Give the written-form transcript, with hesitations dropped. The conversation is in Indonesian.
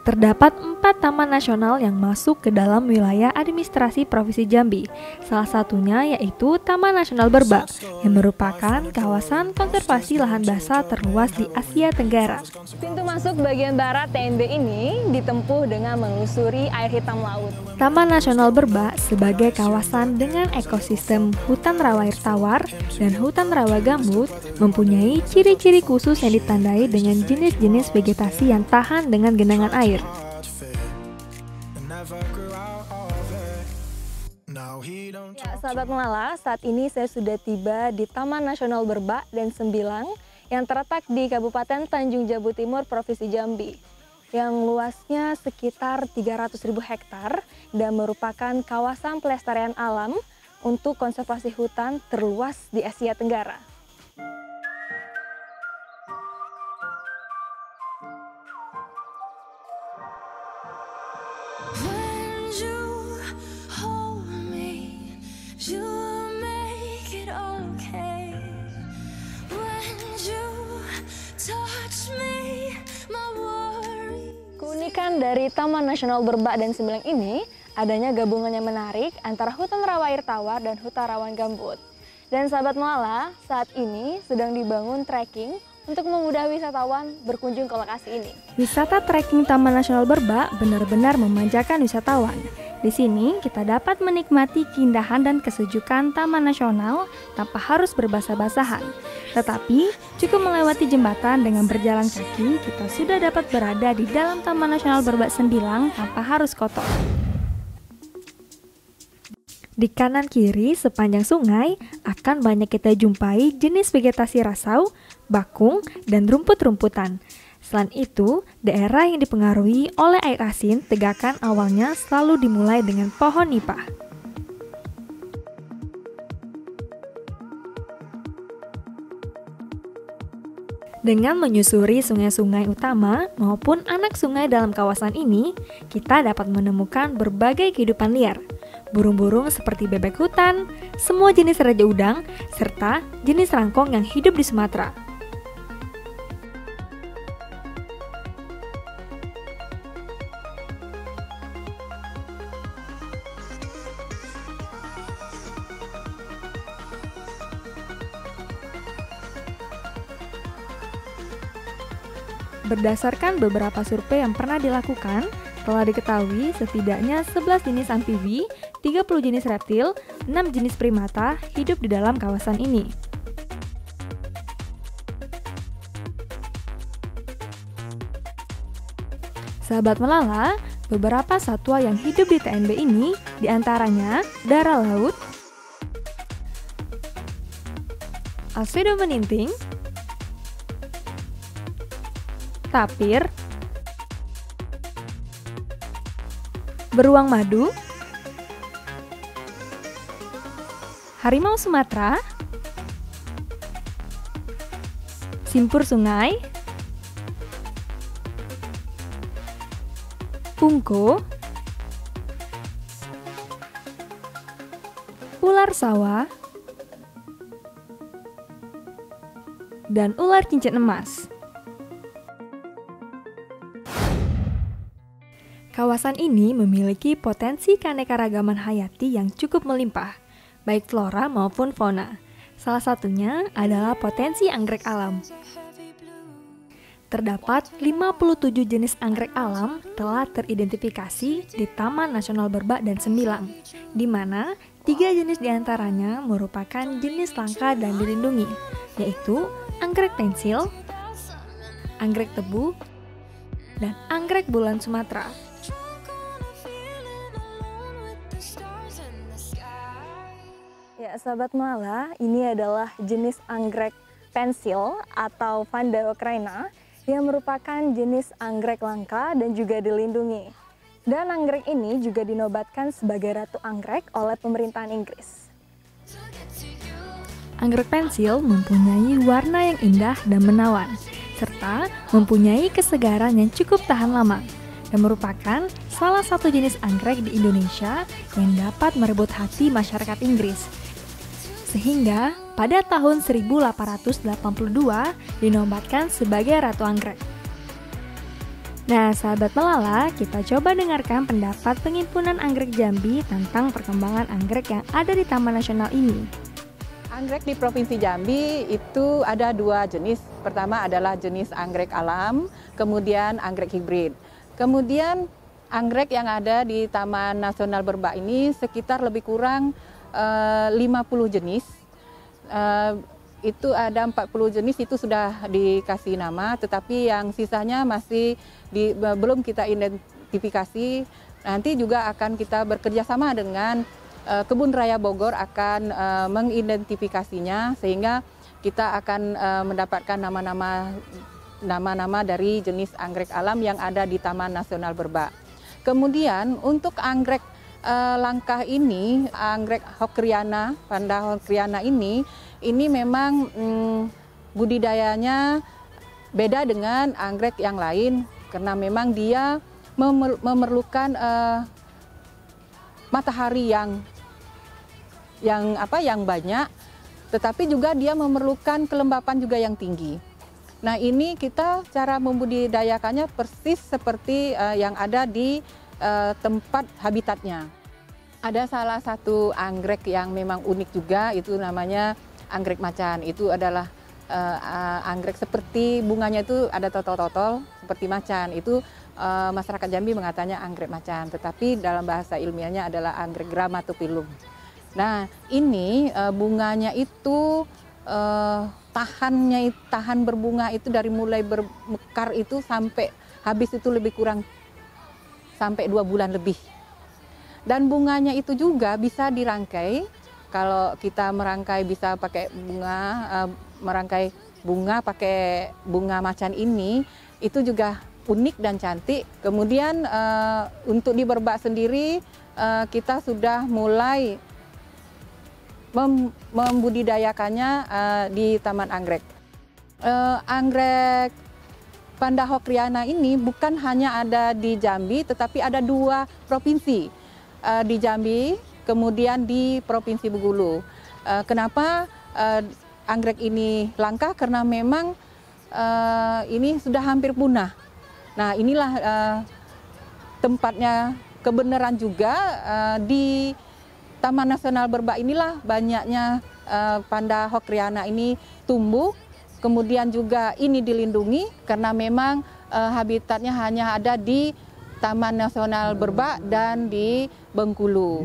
Terdapat 4 taman nasional yang masuk ke dalam wilayah administrasi Provinsi Jambi. Salah satunya yaitu Taman Nasional Berbak, yang merupakan kawasan konservasi lahan basah terluas di Asia Tenggara. Pintu masuk bagian barat TNB ini ditempuh dengan menelusuri air hitam laut. Taman Nasional Berbak sebagai kawasan dengan ekosistem hutan rawa air tawar dan hutan rawa gambut mempunyai ciri-ciri khusus yang ditandai dengan jenis-jenis vegetasi yang tahan dengan genangan air. Ya, sahabat Melala, saat ini saya sudah tiba di Taman Nasional Berbak dan Sembilang yang terletak di Kabupaten Tanjung Jabung Timur, Provinsi Jambi, yang luasnya sekitar 300.000 hektar dan merupakan kawasan pelestarian alam untuk konservasi hutan terluas di Asia Tenggara. Keunikan dari Taman Nasional Berbak dan Sembilang ini adanya gabungan yang menarik antara hutan rawa air tawar dan hutan rawa gambut. Dan sahabat Melala, saat ini sedang dibangun trekking untuk memudahkan wisatawan berkunjung ke lokasi ini. Wisata trekking Taman Nasional Berbak benar-benar memanjakan wisatawan. Di sini kita dapat menikmati keindahan dan kesejukan Taman Nasional tanpa harus berbasah-basahan. Tetapi cukup melewati jembatan dengan berjalan kaki, kita sudah dapat berada di dalam Taman Nasional Berbak Sembilang tanpa harus kotor. Di kanan kiri sepanjang sungai akan banyak kita jumpai jenis vegetasi rasau, bakung, dan rumput-rumputan. Selain itu, daerah yang dipengaruhi oleh air asin Tegakan awalnya selalu dimulai dengan pohon nipah. Dengan menyusuri sungai-sungai utama maupun anak sungai dalam kawasan ini, kita dapat menemukan berbagai kehidupan liar. Burung-burung seperti bebek hutan, semua jenis raja udang, serta jenis rangkong yang hidup di Sumatera. Berdasarkan beberapa survei yang pernah dilakukan, telah diketahui setidaknya 11 jenis amfibi, 30 jenis reptil, 6 jenis primata hidup di dalam kawasan ini. Sahabat Melala, beberapa satwa yang hidup di TNB ini diantaranya dara laut, albedo meninting, tapir, beruang madu, harimau Sumatera, simpur sungai, pungko, ular sawah, dan ular cincin emas. Kawasan ini memiliki potensi keanekaragaman hayati yang cukup melimpah, baik flora maupun fauna. Salah satunya adalah potensi anggrek alam. Terdapat 57 jenis anggrek alam telah teridentifikasi di Taman Nasional Berbak dan Sembilang, di mana 3 jenis diantaranya merupakan jenis langka dan dilindungi, yaitu anggrek pensil, anggrek tebu, dan anggrek bulan Sumatera. Ya, sahabat Melala, ini adalah jenis anggrek pensil atau Vanda okraina yang merupakan jenis anggrek langka dan juga dilindungi. Dan anggrek ini juga dinobatkan sebagai Ratu Anggrek oleh pemerintahan Inggris. Anggrek pensil mempunyai warna yang indah dan menawan, serta mempunyai kesegaran yang cukup tahan lama, dan merupakan salah satu jenis anggrek di Indonesia yang dapat merebut hati masyarakat Inggris. Sehingga pada tahun 1882 dinobatkan sebagai Ratu Anggrek. Nah, sahabat Melala, kita coba dengarkan pendapat Penghimpunan Anggrek Jambi tentang perkembangan anggrek yang ada di Taman Nasional ini. Anggrek di Provinsi Jambi itu ada dua jenis. Pertama adalah jenis anggrek alam, kemudian anggrek hibrid. Kemudian anggrek yang ada di Taman Nasional Berbak ini sekitar lebih kurang 50 jenis. Itu ada 40 jenis itu sudah dikasih nama, tetapi yang sisanya masih belum kita identifikasi. Nanti juga akan kita bekerja sama dengan Kebun Raya Bogor akan mengidentifikasinya, sehingga kita akan mendapatkan nama-nama dari jenis anggrek alam yang ada di Taman Nasional Berbak. Kemudian untuk anggrek langka ini, anggrek Hockriana, Panda Hockriana ini memang budidayanya beda dengan anggrek yang lain karena memang dia memerlukan matahari yang banyak, tetapi juga dia memerlukan kelembapan juga yang tinggi. Nah, ini kita cara membudidayakannya persis seperti yang ada di tempat habitatnya. Ada salah satu anggrek yang memang unik juga, itu namanya anggrek macan. Itu adalah anggrek seperti bunganya itu ada totol-totol seperti macan. Itu masyarakat Jambi mengatakannya anggrek macan, tetapi dalam bahasa ilmiahnya adalah anggrek Grammatophyllum. Nah, ini bunganya itu tahan berbunga itu dari mulai bermekar itu sampai habis itu lebih kurang sampai 2 bulan lebih. Dan bunganya itu juga bisa dirangkai. Kalau kita merangkai bisa pakai merangkai bunga pakai bunga macan ini, itu juga unik dan cantik. Kemudian untuk di Berbak sendiri kita sudah mulai membudidayakannya di Taman Anggrek. Anggrek Panda Hockriana ini bukan hanya ada di Jambi, tetapi ada 2 provinsi. Di Jambi, kemudian di Provinsi Bengkulu. Kenapa anggrek ini langka? Karena memang ini sudah hampir punah. Nah, inilah tempatnya kebenaran juga di Taman Nasional Berbak inilah banyaknya Panda Hockriana ini tumbuh. Kemudian juga ini dilindungi karena memang habitatnya hanya ada di Taman Nasional Berbak dan di Bengkulu.